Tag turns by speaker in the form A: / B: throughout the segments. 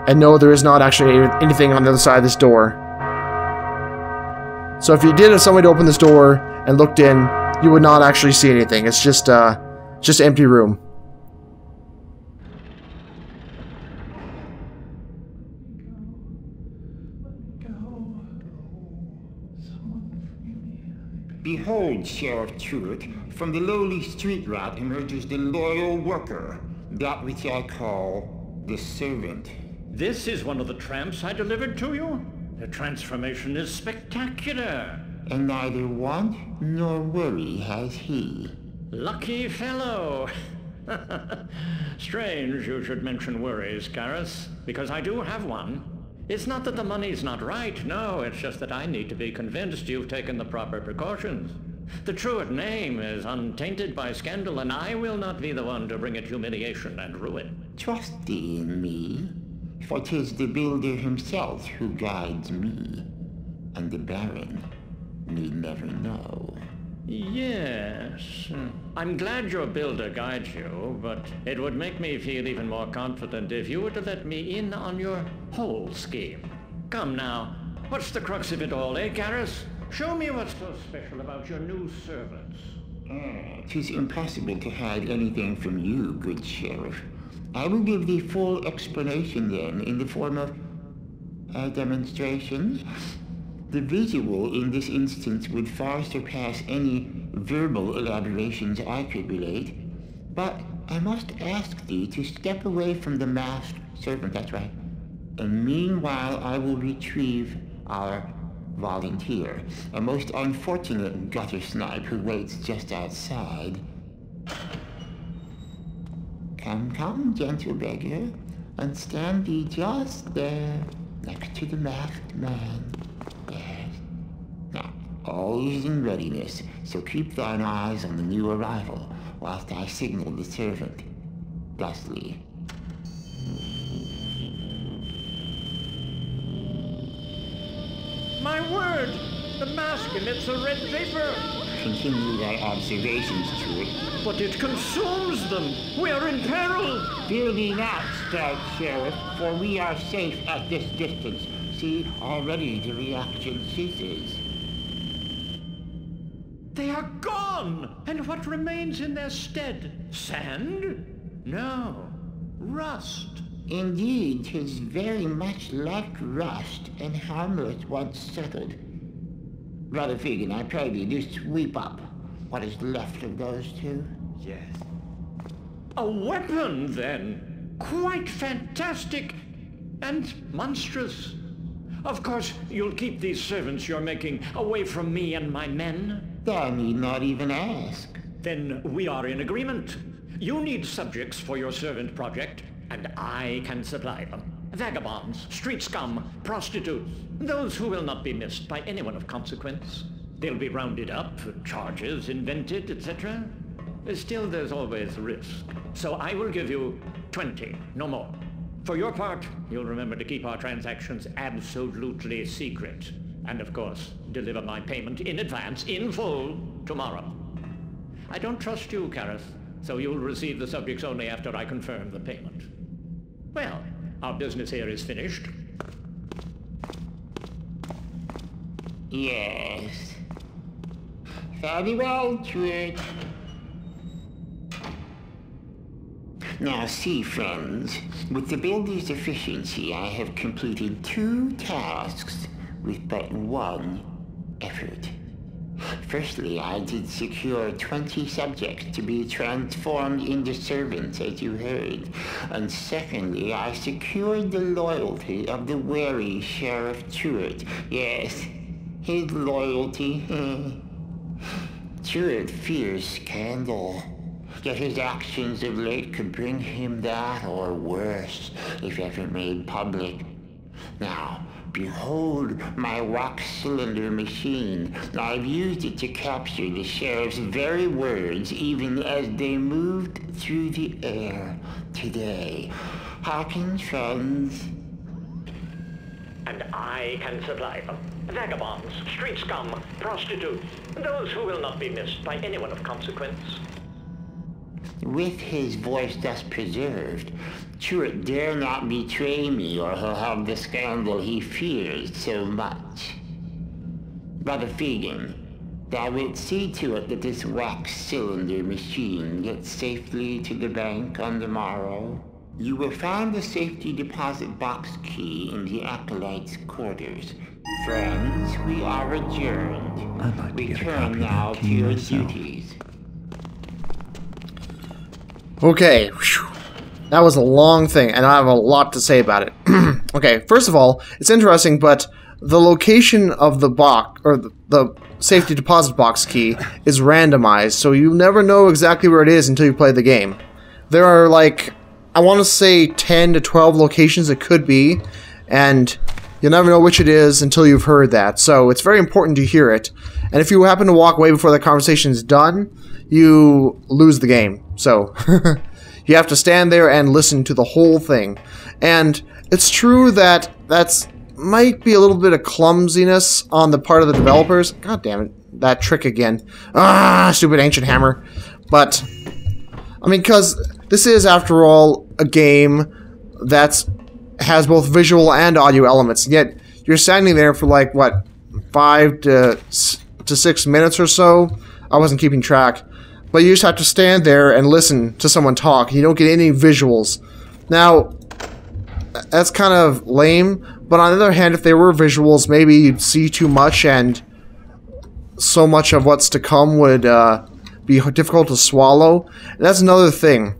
A: And no, there is not actually anything on the other side of this door. So if you did have somebody to open this door and looked in, you would not actually see anything. It's just an empty room.
B: Behold, Sheriff Truitt, from the lowly street rat emerges the loyal worker, that which I call the servant.
C: This is one of the tramps I delivered to you? The transformation is spectacular.
B: And neither want nor worry has he.
C: Lucky fellow. Strange you should mention worries, Garrus, because I do have one. It's not that the money's not right, no, it's just that I need to be convinced you've taken the proper precautions. The Truitt name is untainted by scandal, and I will not be the one to bring it humiliation and ruin.
B: Trust thee in me, for 'tis the builder himself who guides me, and the Baron need never know.
C: Yes. I'm glad your builder guides you, but it would make me feel even more confident if you were to let me in on your whole scheme. Come now, what's the crux of it all, eh, Garrus? Show me what's so special about your new servants.
B: 'Tis impossible to hide anything from you, good Sheriff. I will give thee full explanation then, in the form of a demonstration. The visual in this instance would far surpass any verbal elaborations I could relate, but I must ask thee to step away from the masked servant, that's right. And meanwhile I will retrieve our volunteer, a most unfortunate gutter snipe who waits just outside. Come, come, gentle beggar, and stand thee just there, next to the masked man. Yes. Now, all is in readiness, so keep thine eyes on the new arrival, whilst I signal the servant, thusly.
C: My word! The mask emits a red vapor!
B: Continue thy observations, Truitt.
C: But it consumes them! We are in peril!
B: Fear thee not, stout Sheriff, for we are safe at this distance. See, already the reaction ceases.
C: They are gone! And what remains in their stead? Sand? No. Rust.
B: Indeed, 'tis very much like rust, and harmless once settled. Brother Fegan, I pray thee, do sweep up what is left of those two.
C: Yes. A weapon, then! Quite fantastic and monstrous. Of course, you'll keep these servants you're making away from me and my men?
B: Thou need not even ask.
C: Then we are in agreement. You need subjects for your servant project, and I can supply them. Vagabonds, street scum, prostitutes, those who will not be missed by anyone of consequence. They'll be rounded up, charges invented, etc. Still, there's always risk. So I will give you 20, no more. For your part, you'll remember to keep our transactions absolutely secret. And of course, deliver my payment in advance, in full, tomorrow. I don't trust you, Garrus, so you'll receive the subjects only after I confirm the payment. Well, our business here is finished.
B: Yes. Very well, Truitt. Now see, friends, with the builder's efficiency, I have completed 2 tasks with but 1 effort. Firstly, I did secure 20 subjects to be transformed into servants, as you heard. And secondly, I secured the loyalty of the wary Sheriff Truitt. Yes, his loyalty. Truitt fears scandal. Yet his actions of late could bring him that or worse, if ever made public. Now, behold my wax cylinder machine. I've used it to capture the sheriff's very words, even as they moved through the air today. Hearken, friends.
C: And I can supply them. Vagabonds, street scum, prostitutes, those who will not be missed by anyone of consequence.
B: With his voice thus preserved, Truart dare not betray me, or he'll have the scandal he fears so much. Brother Fegan, thou wilt see to it that this wax cylinder machine gets safely to the bank on the morrow. You will find the safety deposit box key in the Acolyte's quarters. Friends, we are adjourned.
D: I'd like to get a copy
B: Return
D: of
B: now
D: that
B: to
D: key
B: your
D: myself.
B: duties.
A: Okay, whew. That was a long thing, and I have a lot to say about it. Okay, first of all, it's interesting, but the location of the box, or the safety deposit box key, is randomized, so you never know exactly where it is until you play the game. There are, like, I want to say 10 to 12 locations it could be, and you'll never know which it is until you've heard that, so it's very important to hear it. And if you happen to walk away before the conversation is done, you lose the game. So, you have to stand there and listen to the whole thing. And it's true that might be a little bit of clumsiness on the part of the developers. God damn it, that trick again. Ah, stupid ancient hammer. But, I mean, because this is, after all, a game that has both visual and audio elements, and yet you're standing there for, like, what, 5 to 6 minutes or so? I wasn't keeping track. But you just have to stand there and listen to someone talk. You don't get any visuals. Now, that's kind of lame, but on the other hand, if there were visuals, maybe you'd see too much, and so much of what's to come would be difficult to swallow. And that's another thing.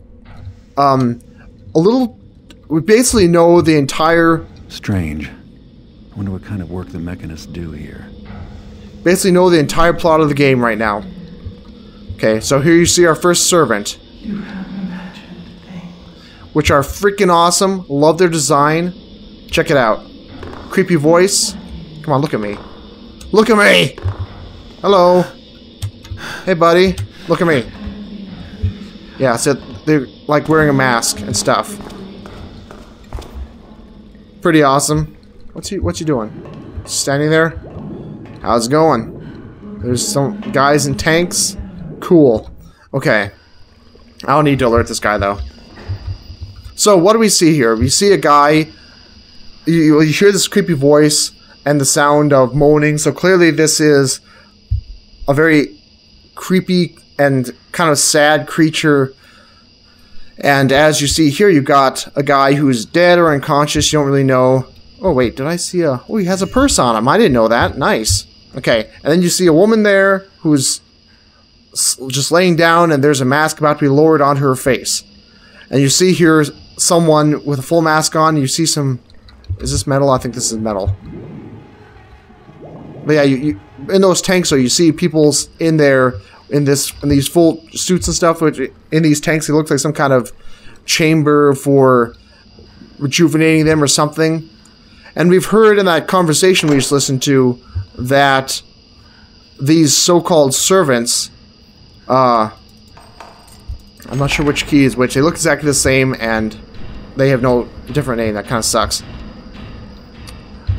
A: We basically know the entire...
D: Strange. I wonder what kind of work the mechanists do here.
A: Basically know the entire plot of the game right now. Okay, so here you see our first servant.
E: You have imagined things.
A: Which are freaking awesome. Love their design. Check it out. Creepy voice. Come on, look at me. Look at me! Hello. Hey, buddy. Look at me. Yeah, so they're like wearing a mask and stuff. Pretty awesome. What's he doing? Standing there? How's it going? There's some guys in tanks. Cool. Okay. I don't need to alert this guy, though. So, what do we see here? We see a guy... You hear this creepy voice and the sound of moaning, so clearly this is a very creepy and kind of sad creature. And as you see here, you've got a guy who's dead or unconscious, you don't really know. Oh, wait, did I see a... Oh, he has a purse on him. I didn't know that. Nice. Okay, and then you see a woman there who's just laying down, and there's a mask about to be lowered onto her face. And you see here someone with a full mask on. You see some... Is this metal? I think this is metal. But yeah, you in those tanks, so you see people in there in these full suits and stuff. Which in these tanks, it looks like some kind of chamber for rejuvenating them or something. And we've heard in that conversation we just listened to that these so-called servants, I'm not sure which key is which. They look exactly the same, and they have no different name. That kind of sucks.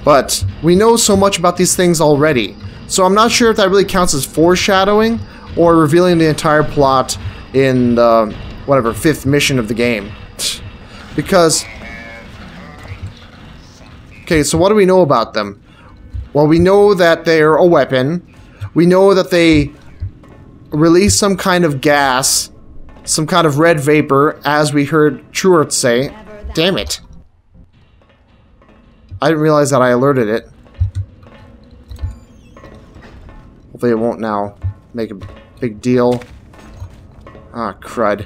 A: But we know so much about these things already, so I'm not sure if that really counts as foreshadowing or revealing the entire plot in the, whatever, 5th mission of the game. Because... Okay, so what do we know about them? Well, we know that they're a weapon. We know that they release some kind of gas, some kind of red vapor, as we heard Truart say. Damn it. I didn't realize that I alerted it. Hopefully it won't now make a big deal. Ah, crud.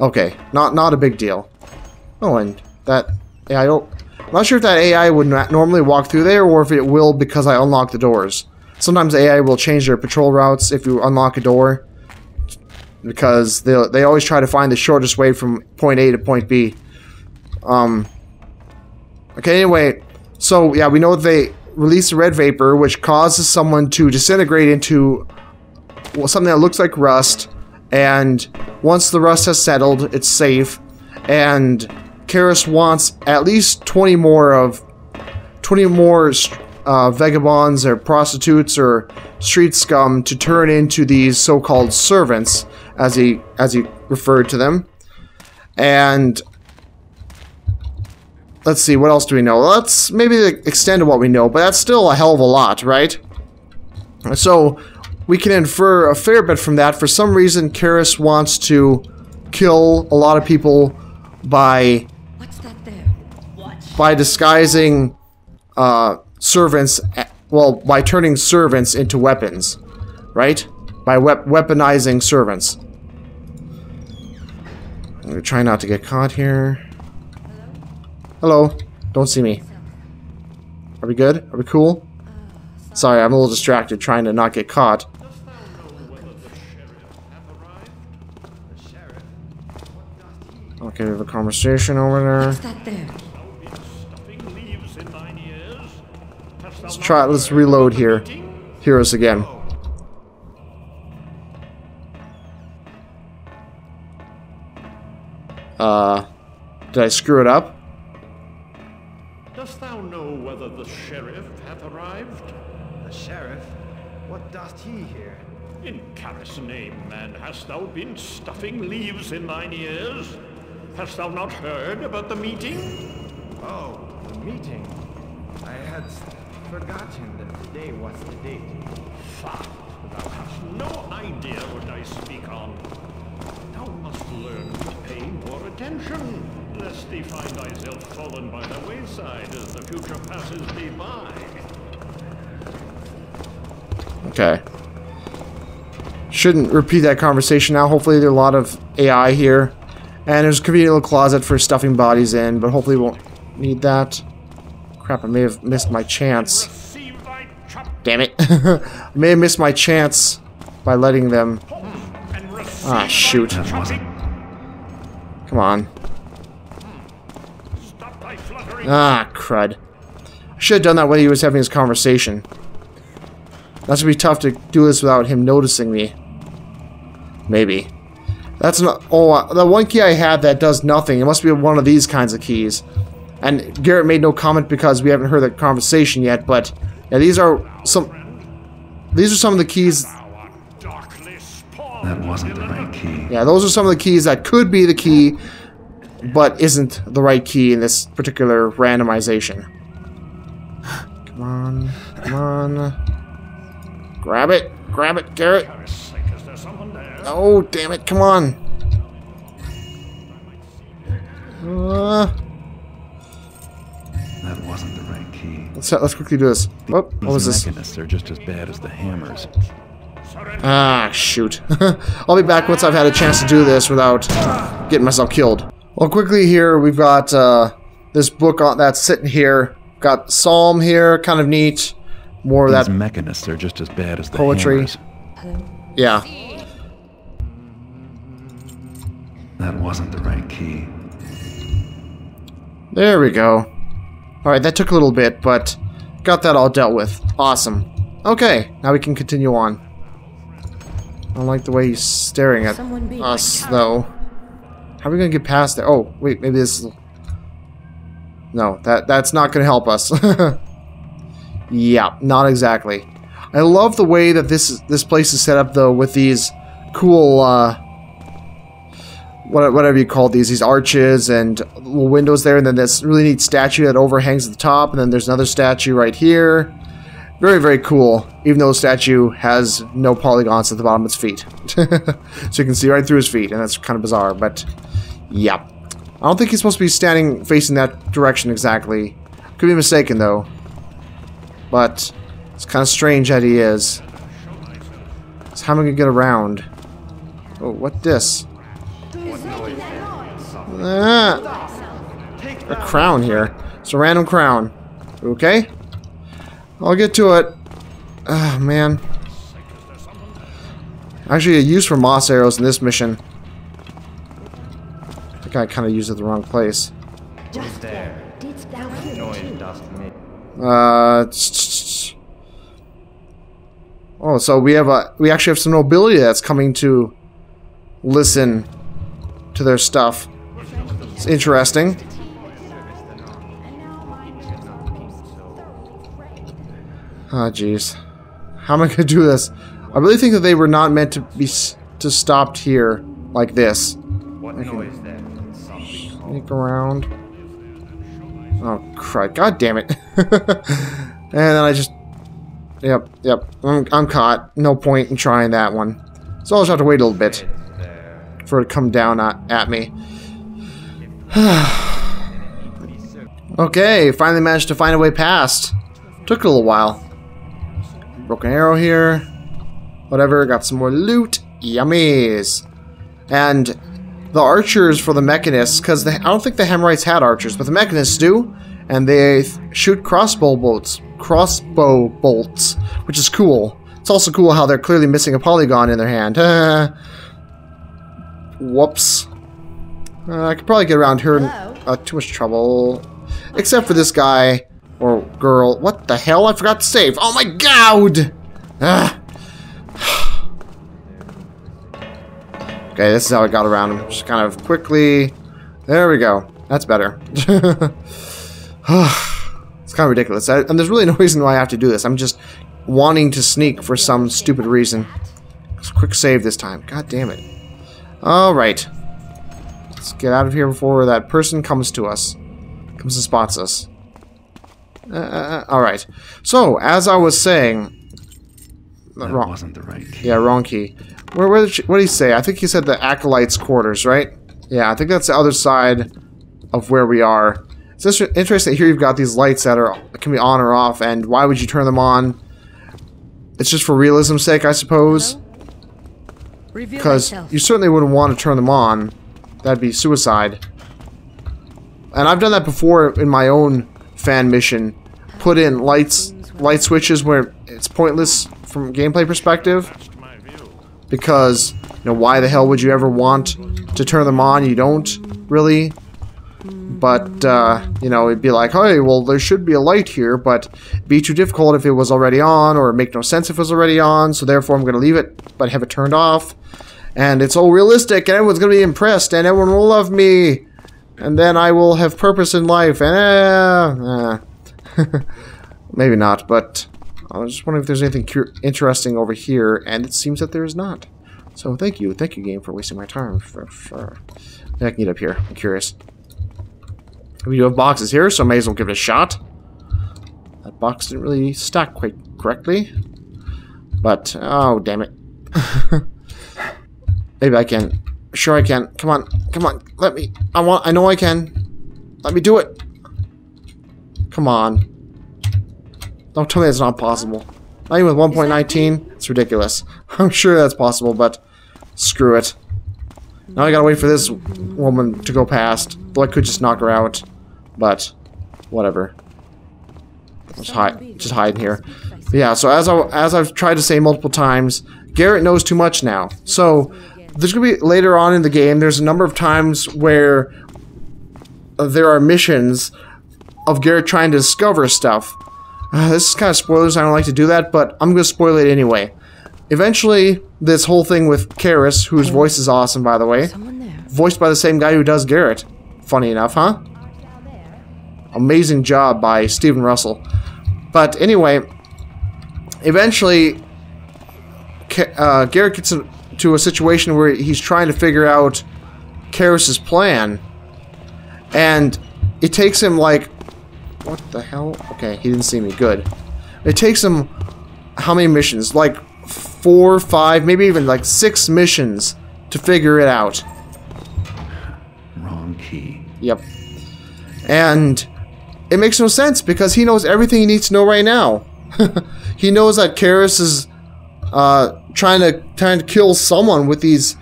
A: Okay, not a big deal. Oh, and that... Yeah, I'm not sure if that AI would normally walk through there, or if it will because I unlock the doors. Sometimes AI will change their patrol routes if you unlock a door, because they always try to find the shortest way from point A to point B. Okay, anyway, so yeah, we know that they release a red vapor, which causes someone to disintegrate into something that looks like rust, and once the rust has settled, it's safe, and Karis wants at least 20 more vagabonds or prostitutes or street scum to turn into these so-called servants, as he referred to them. And let's see, what else do we know? Let's maybe extend to what we know, but that's still a hell of a lot, right? So we can infer a fair bit from that. For some reason, Karis wants to kill a lot of people by disguising servants, well, by turning servants into weapons, right? By weaponizing servants. I'm gonna try not to get caught here. Hello. Don't see me. Are we good? Are we cool? Sorry, I'm a little distracted trying to not get caught. Okay, we have a conversation over there. Let's reload here. Hear us again. Did I screw it up?
C: Dost thou know whether the sheriff hath arrived?
F: The sheriff? What doth he here?
C: In Karis' name, man, hast thou been stuffing leaves in thine ears? Hast thou not heard about the meeting?
F: Oh, the meeting. I had forgotten that today was the date.
C: Fuck, thou hast no idea what I speak on. Thou must learn to pay more attention, lest thee find thyself fallen by the wayside as the future passes thee by.
A: Okay. Shouldn't repeat that conversation now. Hopefully there's a lot of AI here. And there's a convenient little closet for stuffing bodies in, but hopefully we won't need that. Crap, I may have missed my chance. Damn it. I may have missed my chance by letting them... Ah, shoot. Come on. Ah, crud. I should have done that when he was having his conversation. That's gonna be tough to do this without him noticing me. Maybe. That's not... Oh, the one key I had that does nothing. It must be one of these kinds of keys. And Garrett made no comment because we haven't heard the conversation yet, but... Yeah, these are some of the keys...
D: That wasn't the right key.
A: Yeah, those are some of the keys that could be the key, but isn't the right key in this particular randomization. Come on. Come on. Grab it. Grab it, Garrett. Oh, damn it. Come on.
D: That wasn't the right key.
A: Let's quickly do this. Oh, what was this?
D: These mechanists are just as bad as the hammers.
A: Ah, shoot. I'll be back once I've had a chance to do this without getting myself killed. Well, quickly here, we've got this book that's sitting here. Got Psalm here, kind of neat. More of that
D: mechanists are just as bad as the
A: poetry.
D: Hammers.
A: Yeah.
D: That wasn't the right key.
A: There we go. Alright, that took a little bit, but got that all dealt with. Awesome. Okay, now we can continue on. I don't like the way he's staring at us, though. How are we gonna get past there? Oh, wait, maybe this is... No, that's not gonna help us. Yeah, not exactly. I love the way that this place is set up, though, with these cool, whatever you call these arches and little windows there, and then this really neat statue that overhangs at the top, and then there's another statue right here. Very, very cool, even though the statue has no polygons at the bottom of its feet. So you can see right through his feet, and that's kind of bizarre, but yeah. I don't think he's supposed to be standing facing that direction exactly. Could be mistaken, though. But it's kind of strange that he is. So how am I going to get around? Oh, what this? A crown here. It's a random crown. Okay? I'll get to it. Oh, man. Actually, a use for moss arrows in this mission. I think I kind of used it the wrong place.
F: Just there. Noise dost make.
A: Oh, so we actually have some nobility that's coming to listen to their stuff. It's interesting. Oh, jeez. How am I gonna do this? I really think that they were not meant to to stop here like this.
F: What noise then? Softly called.
A: Sneak around. Oh, crap. God damn it. And then I just... Yep. I'm caught. No point in trying that one. So I'll just have to wait a little bit for it to come down at me. Okay, finally managed to find a way past. Took a little while. Broken arrow here. Whatever, got some more loot. Yummies. And the archers for the mechanists, because I don't think the Hemorrhites had archers, but the mechanists do. And they shoot crossbow bolts, which is cool. It's also cool how they're clearly missing a polygon in their hand. Whoops. I could probably get around here in too much trouble. Except for this guy or girl. What the hell? I forgot to save. Oh my god! Okay, this is how I got around him. Just kind of quickly. There we go. That's better. It's kind of ridiculous. And there's really no reason why I have to do this. I'm just wanting to sneak for some stupid reason. Just quick save this time. God damn it. Alright. Let's get out of here before that person comes to us. Comes and spots us. Alright. So, as I was saying...
D: That
A: wrong.
D: wasn't the right key.
A: Yeah, wrong key. What did he say? I think he said the Acolyte's quarters, right? Yeah, I think that's the other side of where we are. It's just interesting. Here you've got these lights that can be on or off, and why would you turn them on? It's just for realism's sake, I suppose. Because you certainly wouldn't want to turn them on. That'd be suicide. And I've done that before in my own fan mission. Put in light switches where it's pointless from a gameplay perspective. Because, you know, why the hell would you ever want to turn them on? You don't, really. But, you know, it'd be like, hey, well, there should be a light here, but it'd be too difficult if it was already on, or make no sense if it was already on, so therefore I'm going to leave it, but have it turned off. And it's all realistic, and everyone's going to be impressed, and everyone will love me. And then I will have purpose in life, and maybe not, but I was just wondering if there's anything interesting over here, and it seems that there is not. So thank you game, for wasting my time. I can get up here, I'm curious. We do have boxes here, so I may as well give it a shot. That box didn't really stack quite correctly. But, oh, damn it. Maybe I can. Sure I can. Come on, let me. I know I can. Let me do it. Come on. Don't tell me it's not possible. Not even with 1.19, it's ridiculous. I'm sure that's possible, but screw it. Now I gotta wait for this woman to go past. Though I could just knock her out. But, whatever. Just hide in here. But yeah, so as I've tried to say multiple times, Garrett knows too much now. So, there's going to be, later on in the game, there's a number of times where there are missions of Garrett trying to discover stuff. This is kind of spoilers, I don't like to do that, but I'm going to spoil it anyway. Eventually, this whole thing with Karis, whose voice is awesome, by the way, voiced by the same guy who does Garrett. Funny enough, huh? Amazing job by Stephen Russell. But anyway, eventually, Garrett gets into a situation where he's trying to figure out Karis's plan. And it takes him like... What the hell? Okay, he didn't see me. Good. It takes him... How many missions? Like 4, 5, maybe even like 6 missions to figure it out.
D: Wrong key.
A: Yep. And it makes no sense because he knows everything he needs to know right now. He knows that Karis is trying to kill someone with these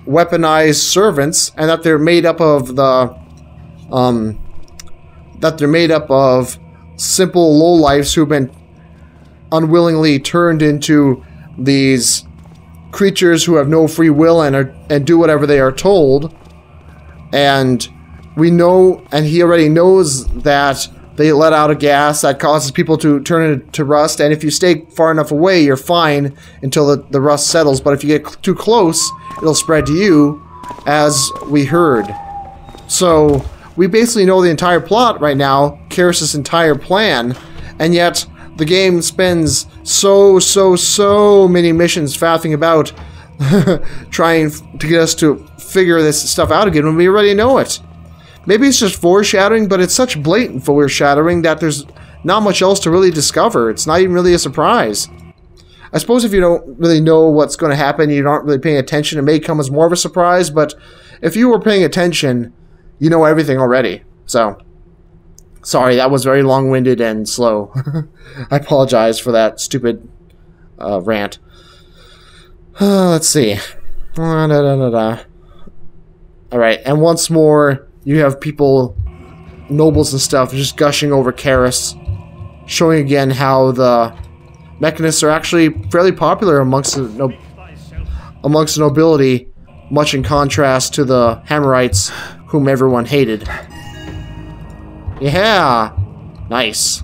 A: weaponized servants, and that they're made up of simple lowlifes who've been unwillingly turned into these creatures who have no free will and do whatever they are told. And we know, and he already knows, that they let out a gas that causes people to turn into rust, and if you stay far enough away, you're fine until the rust settles, but if you get too close, it'll spread to you, as we heard. So, we basically know the entire plot right now, Karis' entire plan, and yet the game spends so many missions faffing about trying to get us to figure this stuff out again when we already know it. Maybe it's just foreshadowing, but it's such blatant foreshadowing that there's not much else to really discover. It's not even really a surprise. I suppose if you don't really know what's going to happen, you're not really paying attention, it may come as more of a surprise, but if you were paying attention, you know everything already. So, sorry, that was very long-winded and slow. I apologize for that stupid rant. Let's see. Alright, and once more, you have people, nobles and stuff, just gushing over Karis, showing again how the mechanists are actually fairly popular amongst the nobility, much in contrast to the Hammerites, whom everyone hated. Yeah! Nice.